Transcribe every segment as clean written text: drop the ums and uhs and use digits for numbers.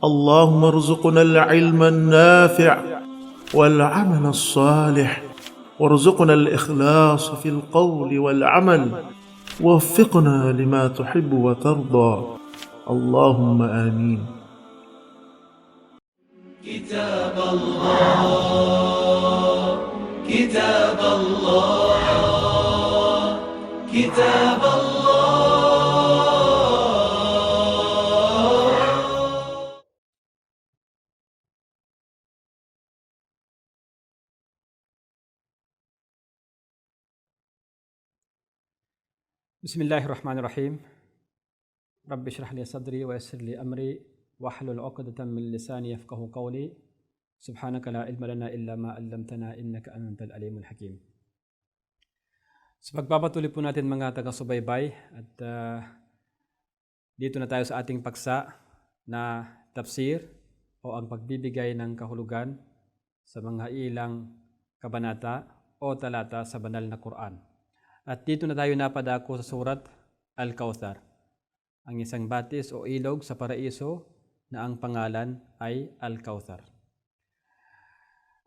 اللهم ارزقنا العلم النافع والعمل الصالح، وارزقنا الإخلاص في القول والعمل، ووفقنا لما تحب وترضى، اللهم آمين. كتاب الله كتاب الله كتاب الله. بسم الله الرحمن الرحيم. رب اشرح لي صدري ويسر لي أمري واحلل عقدة من لساني يفقه قولي. سبحانك لا علم لنا إلا ما علمتنا إنك أنت العليم الحكيم. Sa pagpapatuloy po natin mga taga-subaybay at dito na tayo sa ating paksa na tafsir o ang pagbibigay ng kahulugan sa mga ilang kabanata o talata sa banal na Quran. At dito na tayo napadako sa surat Al-Kawthar, ang isang batis o ilog sa paraiso na ang pangalan ay Al-Kawthar.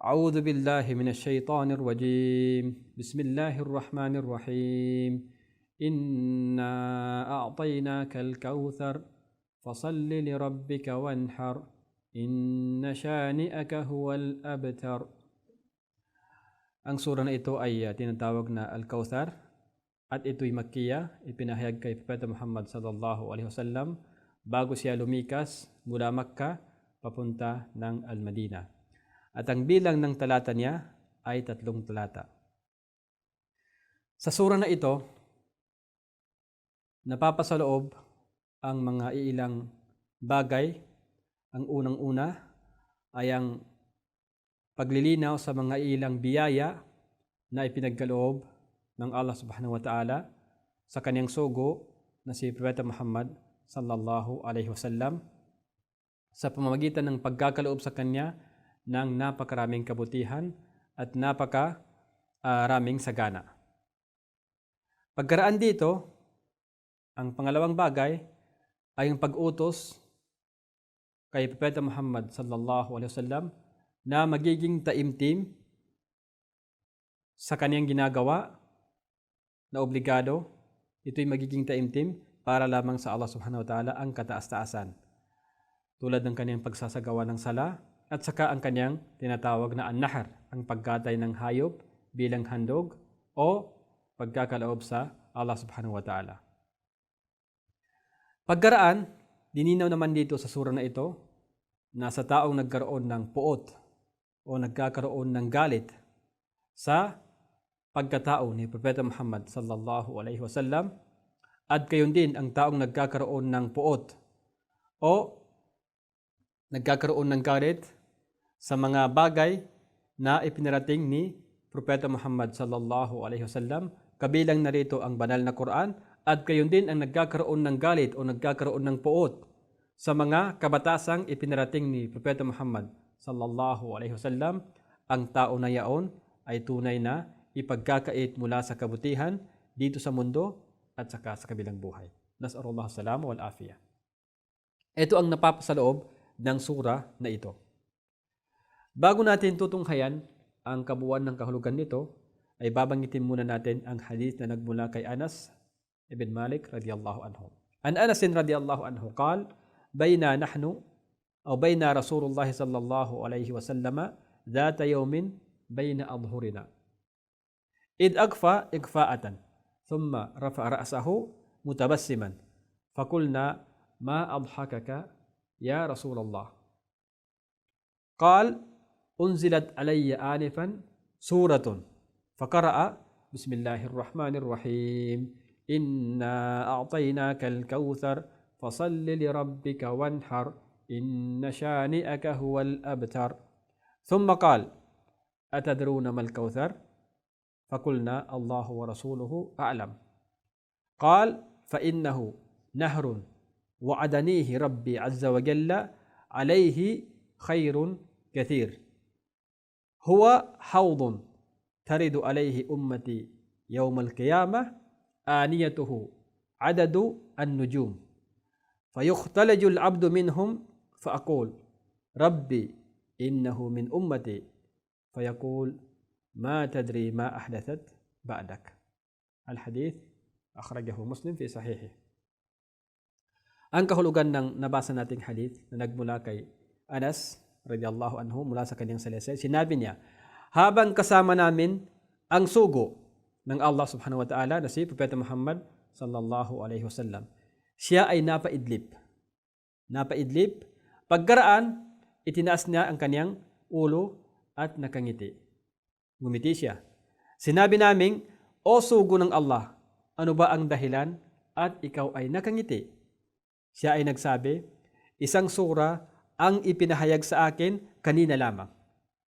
A'udhu billahi minash shaitanir rajim. Bismillahir rahmanir rahim. Inna a'tainaka al-kawthar fasalli li rabbika wanhar. Inna shani'aka huwal abtar. Ang sura na ito ay tinatawag na Al-Kawthar at ito'y Makkiya, ipinahayag kay Propeta Muhammad sallallahu alaihi wasallam bago siya lumikas mula Makkah papunta ng Al-Madina. At ang bilang ng talata niya ay 3 talata. Sa sura na ito, napapasaloob ang mga ilang bagay. Ang unang-una ay ang paglilinaw sa mga ilang biyaya na ipinagkaloob ng Allah subhanahu wa ta'ala sa kanyang sugo na si Propeta Muhammad sallallahu alaihi wasallam sa pamamagitan ng pagkakaloob sa kanya ng napakaraming kabutihan at napakaraming sagana. Pagkaraan dito, ang pangalawang bagay ay ang pag-utos kay Propeta Muhammad sallallahu alaihi wasallam na magiging taimtim sa kaniyang ginagawa na obligado. Ito'y magiging taimtim para lamang sa Allah subhanahu wa ta'ala ang kataas-taasan, tulad ng kaniyang pagsasagawa ng sala at saka ang kaniyang tinatawag na an-nahar, ang pagkatay ng hayop bilang handog o pagkakaloob sa Allah subhanahu wa ta'ala. Pagkaraan, dininaw naman dito sa sura na ito na sa taong nagkaroon ng puot o nagkakaroon ng galit sa pagkatao ni Propeta Muhammad sallallahu alaihi wasallam at gayon din ang taong nagkakaroon ng puot o nagkakaroon ng galit sa mga bagay na ipinarating ni Propeta Muhammad sallallahu alaihi wasallam, kabilang narito ang banal na Quran, at gayon din ang nagkakaroon ng galit o nagkakaroon ng puot sa mga kabatasang ipinarating ni Propeta Muhammad sallallahu alaihi wasallam. Ang tao na yaon ay tunay na ipagkakait mula sa kabutihan dito sa mundo at saka sa kabilang buhay. Nas'alullah as-salama wal afiyah. Ito ang napapasaloob ng sura na ito. Bago natin tutunghayan ang kabuuan ng kahulugan nito, ay babanggitin muna natin ang hadith na nagmula kay Anas ibn Malik radiyallahu anhu. An Anas radiyallahu anhu qala bayna nahnu أو بين رسول الله صلى الله عليه وسلم ذات يوم بين أظهرنا إذ أقفى إقفاءة ثم رفع رأسه متبسما فقلنا ما أضحكك يا رسول الله؟ قال أنزلت علي آنفا سورة فقرأ بسم الله الرحمن الرحيم إنا أعطيناك الكوثر فصل لربك وانحر إن شانئك هو الأبتر ثم قال أتدرون ما الكوثر؟ فقلنا الله ورسوله أعلم. قال فإنه نهر وعدنيه ربي عز وجل عليه خير كثير هو حوض ترد عليه أمتي يوم القيامة آنيته عدد النجوم فيختلج العبد منهم فأقول ربي إنه من أمتي فيقول ما تدري ما أحدثت بعدك. الحديث أخرجه مسلم في صحيحه. Ang kahulugan ng nabasa nating hadith na nagmula kay Anas radiyallahu anhu mula sa kanyang salaysay, sinabi niya, habang kasama namin ang sugo ng Allah subhanahu wa ta'ala na si Propeta Muhammad sallallahu alaihi wasallam, siya ay napaidlip. Pagkaraan, itinaas niya ang kanyang ulo at nakangiti. Ngumiti siya. Sinabi naming, o sugo ng Allah, ano ba ang dahilan at ikaw ay nakangiti? Siya ay nagsabi, isang sura ang ipinahayag sa akin kanina lamang.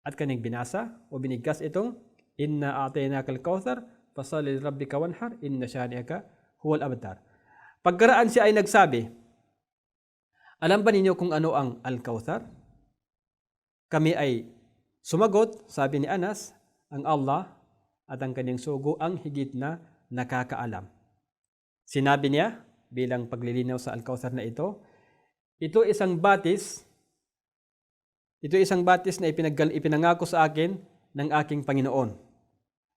At kaning binasa o binigkas itong, Inna a'tainaka al-kawthar, fasalli li rabbika wanhar, inna shani'aka huwal abtar. Pagkaraan siya ay nagsabi, alam ba ninyo kung ano ang al-kawthar? Kami ay sumagot, sabi ni Anas, ang Allah at ang kanyang sugo ang higit na nakakaalam. Sinabi niya, bilang paglilinaw sa Al-Kawthar na ito isang batis na ipinangako sa akin ng aking Panginoon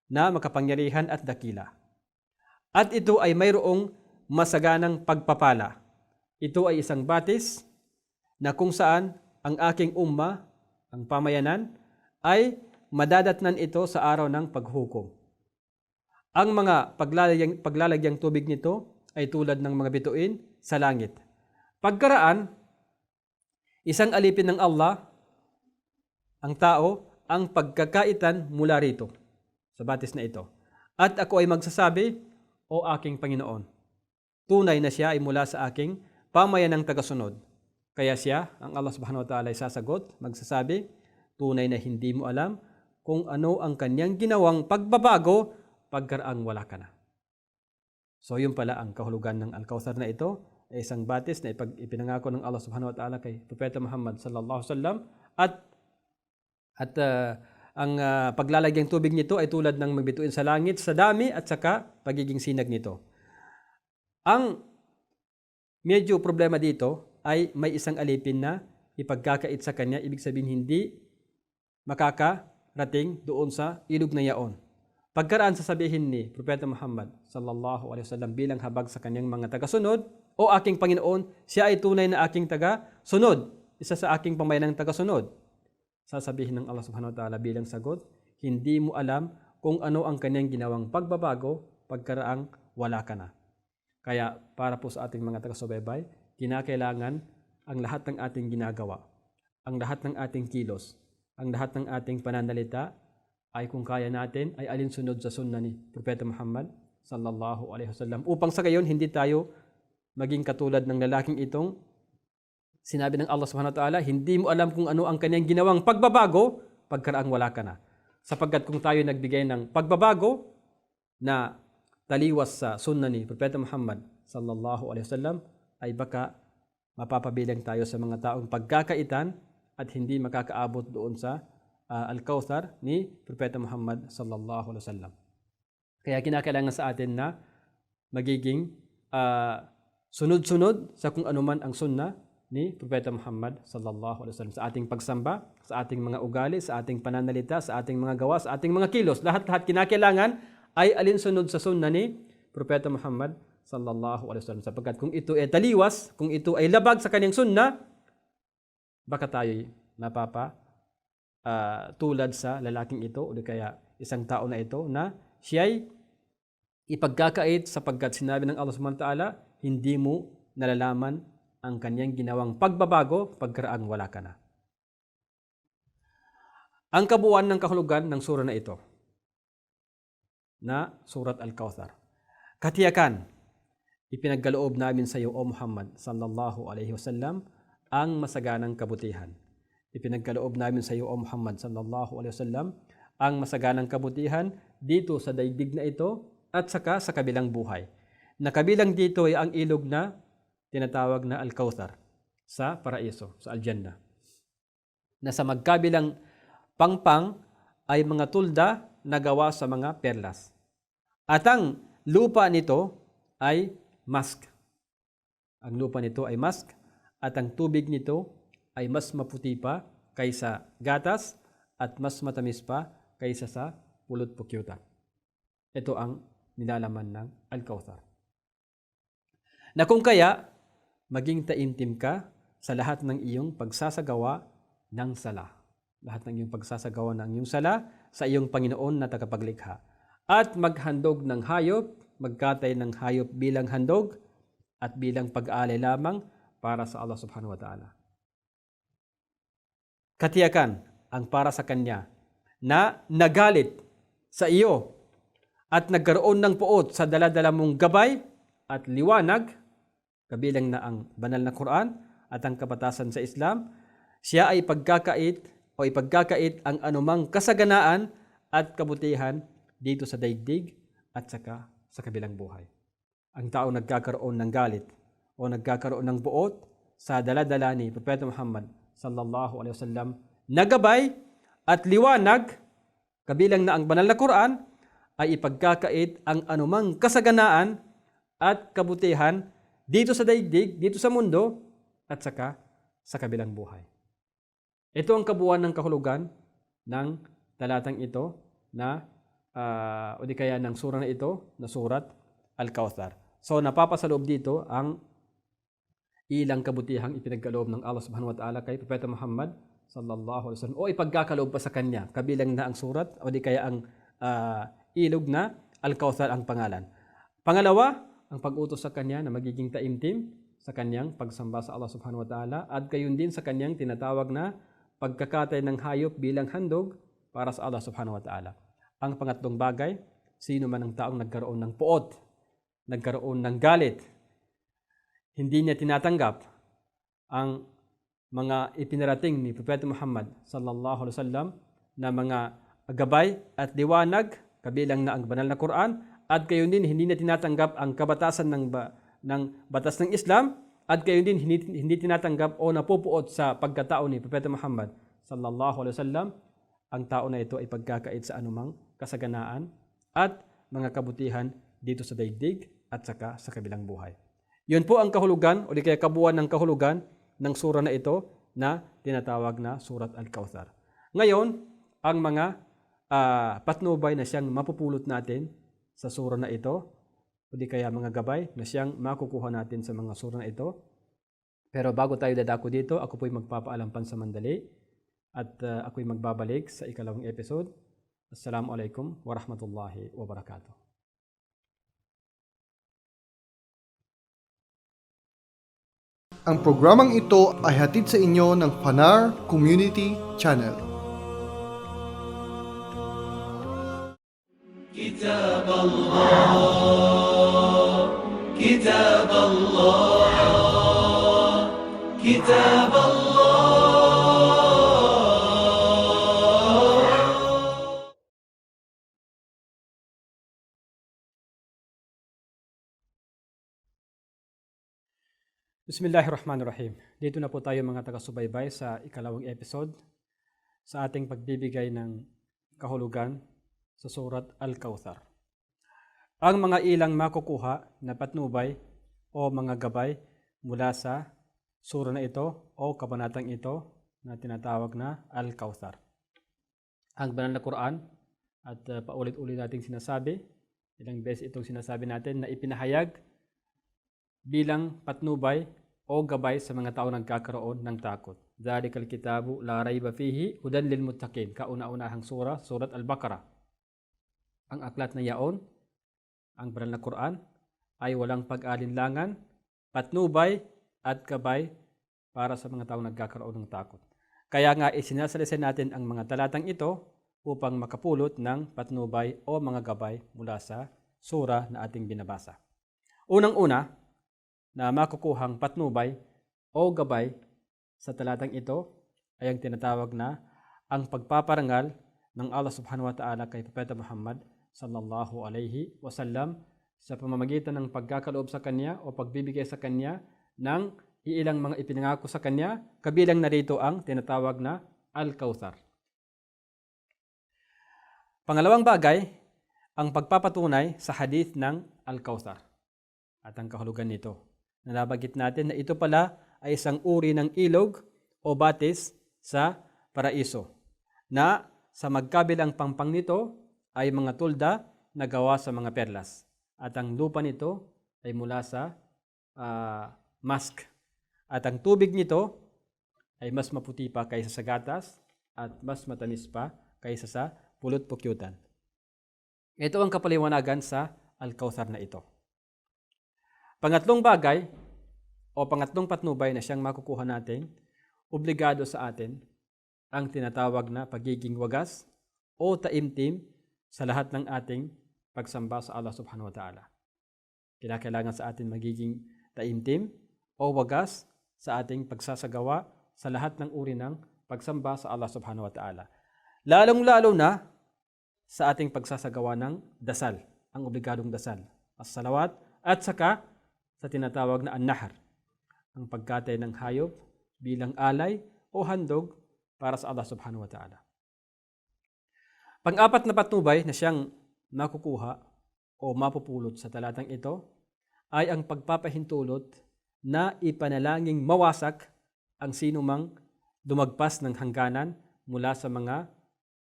na makapangyarihan at dakila. At ito ay mayroong masaganang pagpapala. Ito ay isang batis na kung saan ang aking umma, ang pamayanan, ay madadatnan ito sa araw ng paghukom. Ang mga paglalagyang tubig nito ay tulad ng mga bituin sa langit. Pagkaraan, isang alipin ng Allah, ang tao, ang pagkakaitan mula rito, sa batis na ito. At ako ay magsasabi, o aking Panginoon, tunay na siya ay mula sa aking pamayanang tagasunod. Kaya siya, ang Allah subhanahu wa ta'ala ay sasagot, magsasabi, tunay na hindi mo alam kung ano ang kanyang ginawang pagbabago pagkaraang wala ka na. So yun pala ang kahulugan ng Al-Kawthar na ito, ay isang batis na ipinangako ng Allah subhanahu wa ta'ala kay Propeta Muhammad sallallahu alaihi wasallam at ang paglalagyang tubig nito ay tulad ng magbituin sa langit sa dami at saka pagiging sinag nito. Ang medyo problema dito ay may isang alipin na ipagkakait sa kanya, ibig sabihin hindi makakarating doon sa ilog na yaon. Pagkaraan sasabihin ni Propeta Muhammad sallallahu alaihi wasallam bilang habag sa kanyang mga tagasunod, o aking Panginoon, siya ay tunay na aking tagasunod, isa sa aking pamayanang tagasunod. Sasabihin ng Allah subhanahu wa ta'ala bilang sagot, hindi mo alam kung ano ang kanyang ginawang pagbabago pagkaraang wala ka na. Kaya para po sa ating mga taga-subaybay, kinakailangan ang lahat ng ating ginagawa, ang lahat ng ating kilos, ang lahat ng ating pananalita ay kung kaya natin ay alinsunod sa sunna ni Propeta Muhammad sallallahu alaihi wasallam upang sa gayon hindi tayo maging katulad ng lalaking itong sinabi ng Allah subhanahu wa ta'ala, hindi mo alam kung ano ang kanyang ginawang pagbabago pagkaraang wala ka na. Sapagkat kung tayo nagbigay ng pagbabago na taliwas sa sunna ni Propeta Muhammad sallallahu alaihi wasallam ay baka mapapabilang tayo sa mga taong pagkakaitan at hindi makakaabot doon sa Al-Kawthar ni Propeta Muhammad sallallahu alaihi wasallam. Kaya kinakailangan sa atin na magiging sunod-sunod sa kung ano man ang sunna ni Propeta Muhammad sallallahu alaihi wasallam sa ating pagsamba, sa ating mga ugali, sa ating pananalita, sa ating mga gawa, sa ating mga kilos. Lahat-lahat kinakailangan ay alinsunod sa sunna ni Propeta Muhammad sallallahu alaihi wasallam. Sapagkat kung ito ay taliwas, kung ito ay labag sa kanyang sunna, baka tayo tulad sa lalaking ito o kaya isang tao na ito na siya'y ipagkakait sapagkat sinabi ng Allah subhanahu wa ta'ala, hindi mo nalalaman ang kanyang ginawang pagbabago pagkaraang wala ka na. Ang kabuuan ng kahulugan ng sura na ito, na Surat Al-Kawthar. Katiyakan, ipinagkaloob namin sa iyo, O Muhammad sallallahu alaihi wasallam, ang masaganang kabutihan. Ipinagkaloob namin sa iyo, O Muhammad sallallahu alaihi wasallam, ang masaganang kabutihan dito sa daigdig na ito at saka sa kabilang buhay. Nakabilang dito ay ang ilog na tinatawag na Al-Kawthar sa paraiso, sa Al-Jannah. Na sa magkabilang pangpang ay mga tulda na gawa sa mga perlas. At ang lupa nito ay mask. Ang lupa nito ay mask at ang tubig nito ay mas maputi pa kaysa gatas at mas matamis pa kaysa sa pulot pukyutan. Ito ang nilalaman ng Al-Kawthar. Na kung kaya, maging taimtim ka sa lahat ng iyong pagsasagawa ng sala. Lahat ng iyong pagsasagawa ng iyong sala sa iyong Panginoon na tagapaglikha. At maghandog ng hayop, magkatay ng hayop bilang handog at bilang pag-aalay lamang para sa Allah subhanahu wa ta'ala. Katiyakan ang para sa Kanya na nagalit sa iyo at nagkaroon ng puot sa daladala mong gabay at liwanag, kabilang na ang banal na Quran at ang kabatasan sa Islam. Siya ay ipagkakait ang anumang kasaganaan at kabutihan dito sa daigdig at saka sa kabilang buhay. Ang tao nagkakaroon ng galit o nagkakaroon ng buot sa daladala ni Propeta Muhammad sallallahu alaihi wasallam na gabay at liwanag, kabilang na ang banal na Quran, ay ipagkakait ang anumang kasaganaan at kabutihan dito sa daigdig, dito sa mundo, at saka sa kabilang buhay. Ito ang kabuuan ng kahulugan ng talatang ito na o di kaya ng sura na ito na surat Al-Kawthar. So napapasaloob dito ang ilang kabutihang ipinagkaloob ng Allah subhanahu wa ta'ala kay Propeta Muhammad sallallahu alaihi wasallam o ipagkakaloob pa sa kanya, kabilang na ang surat o di kaya ang ilog na Al-Kawthar ang pangalan. Pangalawa, ang pag-utos sa kanya na magiging taimtim sa kanyang pagsamba sa Allah subhanahu wa ta'ala at gayon din sa kanyang tinatawag na pagkakatay ng hayop bilang handog para sa Allah subhanahu wa ta'ala. Ang pangatlong bagay, sino man ang taong nagkaroon ng puot, nagkaroon ng galit, hindi niya tinatanggap ang mga ipinarating ni Propeta Muhammad sallallahu alaihi wasallam na mga gabay at liwanag, kabilang na ang banal na Quran, at gayon din hindi niya tinatanggap ang kabatasan ng batas ng Islam, at gayon din hindi tinatanggap o napupuot sa pagkatao ni Propeta Muhammad sallallahu alaihi wasallam. Ang tao na ito ay pagkakait sa anumang kasaganaan at mga kabutihan dito sa daigdig at saka sa kabilang buhay. Yun po ang kahulugan o di kaya kabuuan ng kahulugan ng sura na ito na tinatawag na Surat Al-Kawthar. Ngayon, ang mga patnubay na siyang mapupulot natin sa sura na ito o di kaya mga gabay na siyang makukuha natin sa mga sura na ito. Pero bago tayo dadako dito, ako po'y magpapaalam pansamandali at ako'y magbabalik sa ikalawang episode. Assalamualaikum warahmatullahi wabarakatuh. Ang programang ito ay hatid sa inyo ng Fanar Community Channel. كتاب الله كتاب الله كتاب الله. Bismillahirrahmanirrahim. Dito na po tayo mga taga-subaybay sa ikalawang episode sa ating pagbibigay ng kahulugan sa Surat Al-Kawthar. Ang mga ilang makukuha na patnubay o mga gabay mula sa sura na ito o kabanatang ito na tinatawag na Al-Kawthar. Ang banal na Quran at paulit-ulit nating sinasabi, ilang beses itong sinasabi natin na ipinahayag bilang patnubay o gabay sa mga tao nagkakaroon ng takot. Dhalikal kitabu la rayba fihi hudan lil muttaqin. Kauna-unahang sura, Surat Al-Baqarah. Ang aklat na yaon, ang banal na Quran, ay walang pag-alinlangan, patnubay at gabay para sa mga tao nagkakaroon ng takot. Kaya nga isinasalisin natin ang mga talatang ito upang makapulot ng patnubay o mga gabay mula sa sura na ating binabasa. Unang-una, na makukuhang patnubay o gabay sa talatang ito ay ang tinatawag na ang pagpaparangal ng Allah subhanahu wa ta'ala kay Propeta Muhammad sallallahu alaihi wasallam sa pamamagitan ng pagkakaloob sa kanya o pagbibigay sa kanya ng iilang mga ipinangako sa kanya, kabilang na rito ang tinatawag na Al-Kawthar. Pangalawang bagay, ang pagpapatunay sa hadith ng Al-Kawthar at ang kahulugan nito. Nalabagit natin na ito pala ay isang uri ng ilog o batis sa paraiso, na sa magkabilang pampang nito ay mga tulda na gawa sa mga perlas. At ang lupa nito ay mula sa musk. At ang tubig nito ay mas maputi pa kaysa sa gatas at mas matamis pa kaysa sa pulot pukyutan. Ito ang kapaliwanagan sa Al-Kawthar na ito. Pangatlong bagay o pangatlong patnubay na siyang makukuha natin, obligado sa atin ang tinatawag na pagiging wagas o taimtim sa lahat ng ating pagsamba sa Allah subhanahu wa ta'ala. Kinakailangan sa atin magiging taimtim o wagas sa ating pagsasagawa sa lahat ng uri ng pagsamba sa Allah subhanahu wa ta'ala. Lalong-lalo na sa ating pagsasagawa ng dasal, ang obligadong dasal, as-salawat, at saka sa tinatawag na an-nahar, ang pagkatay ng hayop bilang alay o handog para sa Allah subhanahu wa ta'ala. Pang-apat na patnubay na siyang makukuha o mapupulot sa talatang ito ay ang pagpapahintulot na ipanalangin mawasak ang sinumang dumagpas ng hangganan mula sa mga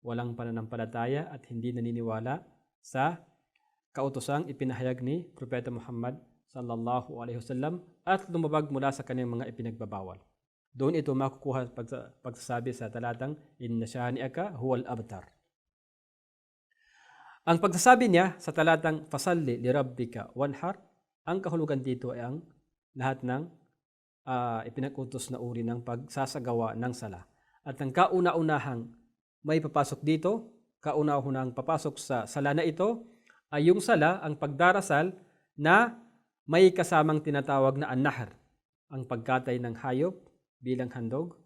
walang pananampalataya at hindi naniniwala sa kautosang ipinahayag ni Propeta Muhammad sallallahu alaihi wasallam at lumabag mula sa kanyang mga ipinagbabawal. Doon ito makukuha pagsasabi sa talatang inna shani'aka huwal abtar. Ang pagsasabi niya sa talatang fasalli li rabbika wanhar, ang kahulugan dito ay ang lahat ng ipinag-utos na uri ng pagsasagawa ng sala. At ang kauna-unahang may papasok dito, kauna-unahang papasok sa sala na ito ay yung sala, ang pagdarasal na may kasamang tinatawag na an-nahar, ang pagkatay ng hayop bilang handog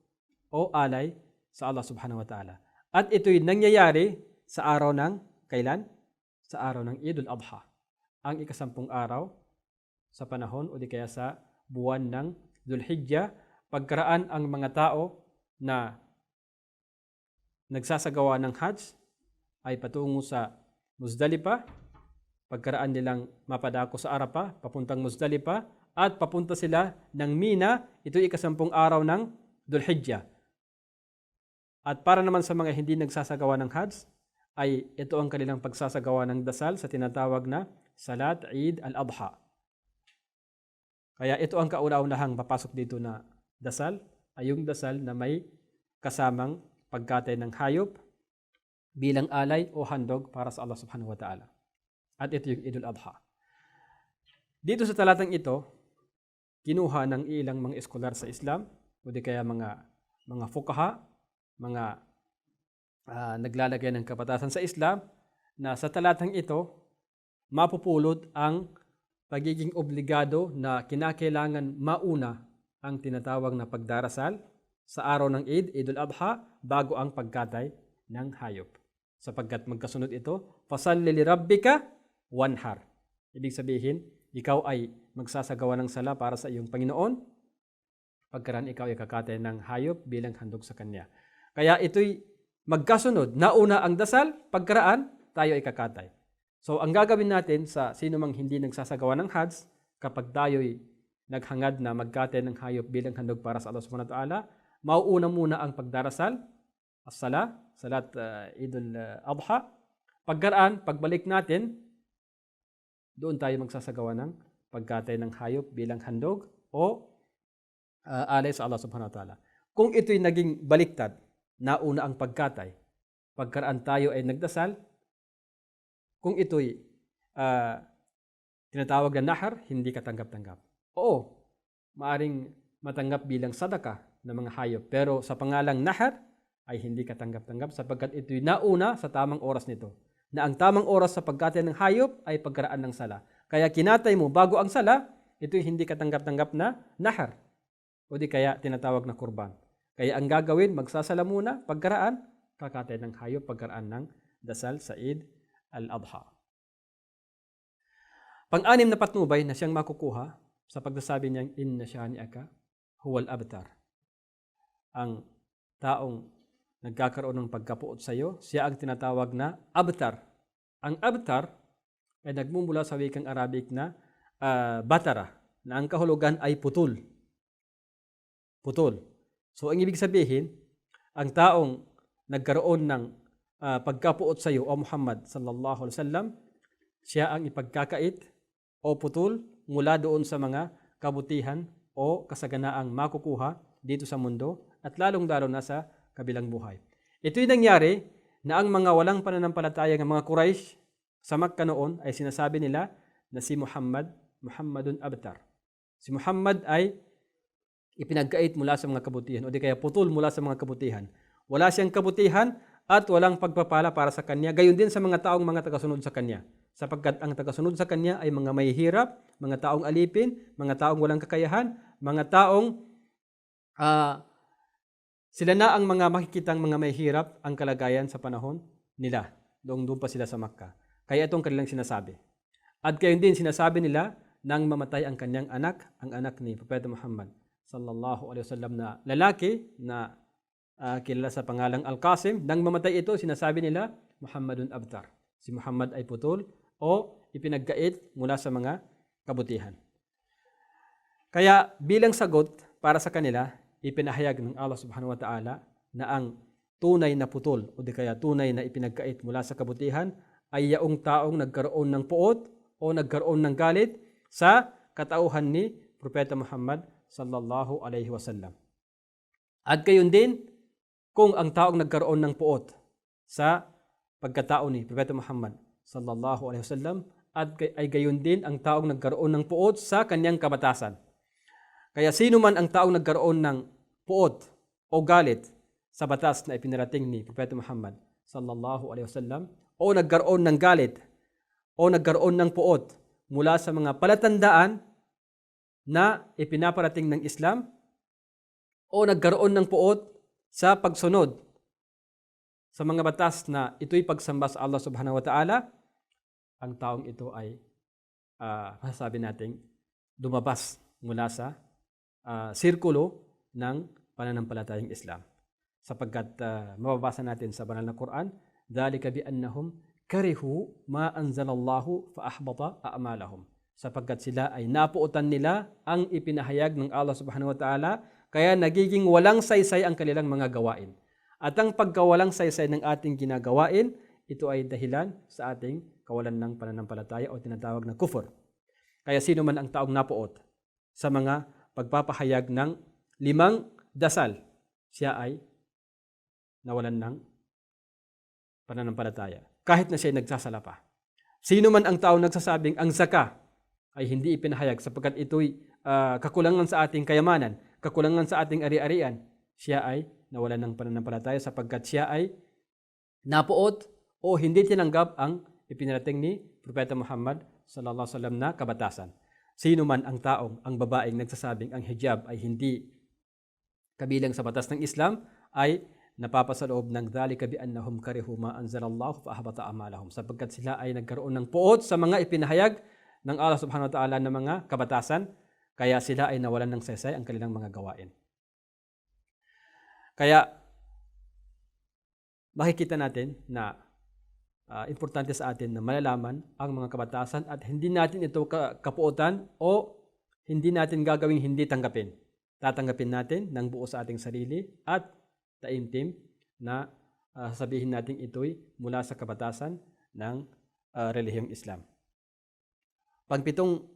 o alay sa Allah subhanahu wa ta'ala. At ito'y nangyayari sa araw ng kailan? Sa araw ng Eid al-Adha, ang ika-10 araw sa panahon o di kaya sa buwan ng Dhul-Hijjah, pagkaraan ang mga tao na nagsasagawa ng Hajj ay patungo sa Muzdalifah, pagkaraan nilang mapadako sa Arafah, papuntang Muzdalifah, at papunta sila ng Mina, ito ika-10 araw ng Dhul-Hijjah. At para naman sa mga hindi nagsasagawa ng Hajj, ay ito ang kanilang pagsasagawa ng dasal sa tinatawag na Salat Eid al-Adha. Kaya ito ang kauna-unahang papasok dito na dasal, ay yung dasal na may kasamang pagkatay ng hayop bilang alay o handog para sa Allah subhanahu wa ta'ala. At ito yung Eid al-Adha. Dito sa talatang ito, kinuha ng ilang mga eskolar sa Islam, o di kaya mga fuqaha, mga naglalagay ng kapatasan sa Islam, na sa talatang ito, mapupulot ang pagiging obligado na kinakailangan mauna ang tinatawag na pagdarasal sa araw ng Eid al-Adha, bago ang pagkatay ng hayop. Sapagkat magkasunod ito, fasalli li rabbika wanhar. Ibig sabihin, ikaw ay magsasagawa ng sala para sa iyong Panginoon, pagkaraan ikaw ay kakatay ng hayop bilang handog sa Kanya. Kaya ito'y magkasunod. Nauna ang dasal, pagkaraan, tayo ay kakatay. So ang gagawin natin sa sino mang hindi nagsasagawa ng Hajj, kapag tayo'y naghangad na magkatay ng hayop bilang handog para sa Allah subhanahu wa ta'ala, mauuna muna ang pagdarasal, as-sala, salat Eid al-Adha. Pagkaraan, pagbalik natin, doon tayo magsasagawa ng pagkatay ng hayop bilang handog o alay sa Allah subhanahu wa ta'ala. Kung ito'y naging baliktad, nauna ang pagkatay, pagkaraan tayo ay nagdasal, kung ito'y tinatawag na nahar, hindi katanggap-tanggap. Oo, maaring matanggap bilang sadaka ng mga hayop, pero sa pangalang nahar ay hindi katanggap-tanggap sapagkat ito'y nauna sa tamang oras nito. Na ang tamang oras sa pagkatay ng hayop ay pagkaraan ng sala. Kaya kinatay mo bago ang sala, ito'y hindi katanggap-tanggap na nahar, o di kaya tinatawag na kurban. Kaya ang gagawin, magsasala muna, pagkaraan, kakatay ng hayop, pagkaraan ng dasal sa Eid al-Adha. Pang-anim na patnubay na siyang makukuha sa pagsasabi niyang inna shani'aka huwal abtar. Ang taong nagkakaroon ng pagkapuot sa iyo, siya ang tinatawag na abtar. Ang abtar ay nagmumula sa wikang Arabic na batara, na ang kahulugan ay putol. Putol. So ang ibig sabihin, ang taong nagkaroon ng pagkapuot sa iyo, O Muhammad sallallahu alaihi wasallam, siya ang ipagkakait o putol mula doon sa mga kabutihan o kasaganaang makukuha dito sa mundo at lalong-lalo na sa kabilang buhay. Ito'y nangyari na ang mga walang pananampalataya ng mga Quraysh sa Makkah noon ay sinasabi nila na si Muhammadun Abtar. Si Muhammad ay ipinagkait mula sa mga kabutihan o di kaya putol mula sa mga kabutihan. Wala siyang kabutihan at walang pagpapala para sa kanya, gayon din sa mga taong mga tagasunod sa kanya. Sapagkat ang tagasunod sa kanya ay mga mahihirap, mga taong alipin, mga taong walang kakayahan, mga taong sila na ang mga makikitang mga mahihirap ang kalagayan sa panahon nila. Doon pa sila sa Makkah. Kaya itong kanilang sinasabi. At gayon din sinasabi nila nang mamatay ang kanyang anak, ang anak ni Propeta Muhammad sallallahu alaihi wasallam na lalaki na kilala sa pangalang Al-Qasim. Nang mamatay ito, sinasabi nila Muhammadun Abtar. Si Muhammad ay putol o ipinagkait mula sa mga kabutihan. Kaya bilang sagot para sa kanila, ipinahayag ng Allah subhanahu wa ta'ala na ang tunay na putol o di kaya tunay na ipinagkait mula sa kabutihan ay yaong taong nagkaroon ng puot o nagkaroon ng galit sa katauhan ni Propeta Muhammad sallallahu alaihi wasallam. At gayon din, kung ang taong nagkaroon ng puot sa pagkatao ni Propeta Muhammad sallallahu alaihi wasallam at ay gayon din ang taong nagkaroon ng puot sa kanyang kabatasan. Kaya sino man ang taong nagkaroon ng puot o galit sa batas na ipinarating ni Propeta Muhammad sallallahu alaihi wasallam o nagkaroon ng galit o nagkaroon ng puot mula sa mga palatandaan na ipinaparating ng Islam o nagkaroon ng puot sa pagsunod sa mga batas na ito'y pagsamba sa Allah subhanahu wa ta'ala, ang taong ito ay masasabi nating dumabas mula sa sirkulo ng pananampalatayang Islam. Sapagkat mababasa natin sa banal na Quran, dhalika bi'annahum karihu ma anzalallahu fa ahbata a'malahum. Sapagkat sila ay napuutan nila ang ipinahayag ng Allah subhanahu wa ta'ala, kaya nagiging walang saysay ang kanilang mga gawain. At ang pagkawalang saysay ng ating ginagawain, ito ay dahilan sa ating kawalan ng pananampalataya o tinatawag na kufur. Kaya sino man ang taong napuot sa mga pagpapahayag ng 5 dasal, siya ay nawalan ng pananampalataya. Kahit na siya ay nagsasala pa. Sino man ang taong nagsasabing ang zaka ay hindi ipinahayag sapagkat ito'y kakulangan sa ating kayamanan, kakulangan sa ating ari-arian, siya ay nawalan ng pananampalataya sapagkat siya ay napuot o hindi tinanggap ang ipinarating ni Propeta Muhammad sallallahu alaihi wasallam na kabatasan. Sino man ang taong, ang babaeng nagsasabing ang hijab ay hindi kabilang sa batas ng Islam ay napapasaloob ng dhalika bi'annahum karihu ma anzalallahu fa ahbata a'malahum, sapagkat sila ay nagkaroon ng puot sa mga ipinahayag ng Allah subhanahu wa ta'ala na mga kabatasan, kaya sila ay nawalan ng saysay ang kanilang mga gawain. Kaya makikita natin na importante sa atin na malalaman ang mga kabatasan at hindi natin ito kapuotan o hindi natin gagawing hindi tanggapin. Tatanggapin natin ng buo sa ating sarili at taimtim na sabihin natin ito'y mula sa kabatasan ng relihiyong Islam. Pagpitong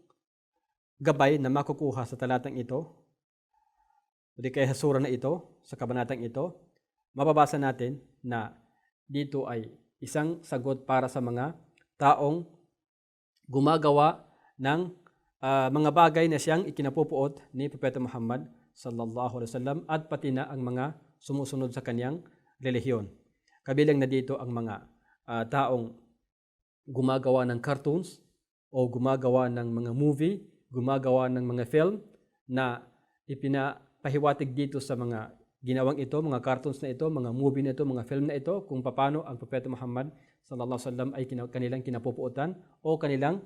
gabay na makukuha sa talatang ito, o di kaya sa sura na ito, sa kabanatang ito, mababasa natin na dito ay isang sagot para sa mga taong gumagawa ng mga bagay na siyang ikinapupuot ni Propeta Muhammad sallallahu alaihi wasallam at pati na ang mga sumusunod sa kanyang relihiyon. Kabilang na dito ang mga taong gumagawa ng cartoons o gumagawa ng mga movie, gumagawa ng mga film na ipinapahiwatig dito sa mga ginawang ito, mga cartoons na ito, mga movie na ito, mga film na ito, kung paano ang Propeta Muhammad sallallahu alaihi wasallam ay kanilang kinapupuotan o kanilang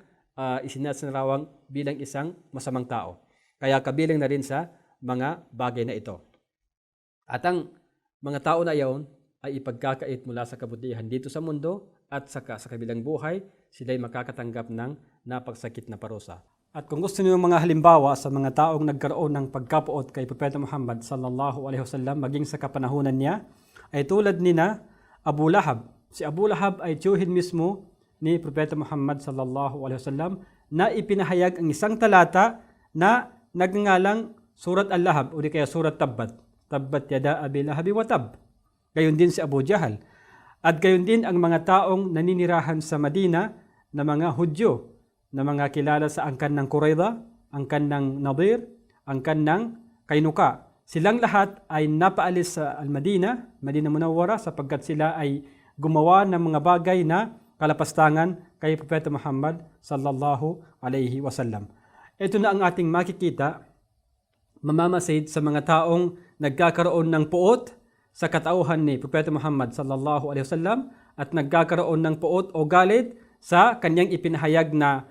isinasarawang bilang isang masamang tao. Kaya kabilang na rin sa mga bagay na ito. At ang mga tao na iyon ay ipagkakait mula sa kabutihan dito sa mundo at sa kabilang buhay, sila'y makakatanggap ng napagsakit na parusa. At kung gusto niyo mga halimbawa sa mga taong nagkaroon ng pagkapuot kay Propeta Muhammad sallallahu alaihi wasallam maging sa kapanahunan niya, ay tulad ni na Abu Lahab. Si Abu Lahab ay tiyuhin mismo ni Propeta Muhammad sallallahu alaihi wasallam na ipinahayag ang isang talata na nagngangalang Surat Al-Lahab o di kaya Surat Tabbat. Tabbat yada Abi Lahabi wa tab. Gayon din si Abu Jahal. At gayon din ang mga taong naninirahan sa Madina na mga Hudyo, na mga kilala sa angkan ng Qurayza, angkan ng Nadir, angkan ng Kainuka. Silang lahat ay napaalis sa Al-Madina, Madina Munawwara, sapagkat sila ay gumawa ng mga bagay na kalapastangan kay Propeta Muhammad sallallahu alaihi wasallam. Ito na ang ating makikita, mamamasid sa mga taong nagkakaroon ng puot sa katauhan ni Propeta Muhammad sallallahu alaihi wasallam at nagkakaroon ng puot o galit sa kanyang ipinahayag na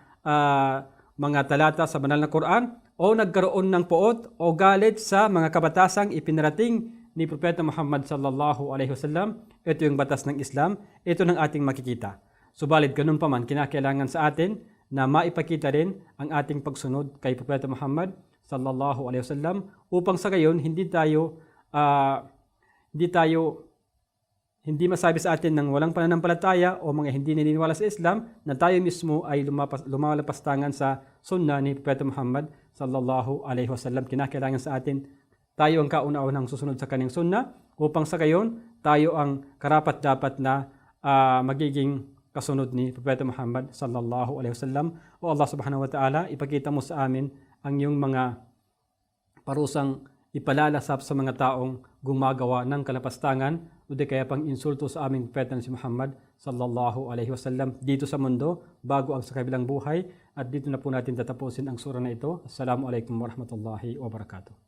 mga talata sa banal na Quran o nagkaroon ng puot o galit sa mga kabatasang ipinarating ni Propeta Muhammad sallallahu alaihi wasallam. Ito yung batas ng Islam. Ito ng ating makikita. Subalit ganun pa man, kinakailangan sa atin na maipakita rin ang ating pagsunod kay Propeta Muhammad sallallahu alaihi wasallam upang sa gayon hindi masabi sa atin ng walang pananampalataya o mga hindi naniniwala sa Islam na tayo mismo ay lumalapastangan sa sunnah ni Propeta Muhammad sallallahu alaihi wasallam. Kinakailangan sa atin tayo ang kauna-unang susunod sa kanyang sunnah upang sa gayon tayo ang karapat-dapat na magiging kasunod ni Propeta Muhammad sallallahu alaihi wasallam. O Allah subhanahu wa ta'ala, ipakita mo sa amin ang iyong mga parusang ipalalasap sa mga taong gumagawa ng kalapastangan o di kaya pang insulto sa aming propeta na si Muhammad sallallahu alaihi wasallam dito sa mundo bago ang sa kabilang buhay. At dito na po natin tatapusin ang sura na ito. Assalamualaikum warahmatullahi wabarakatuh.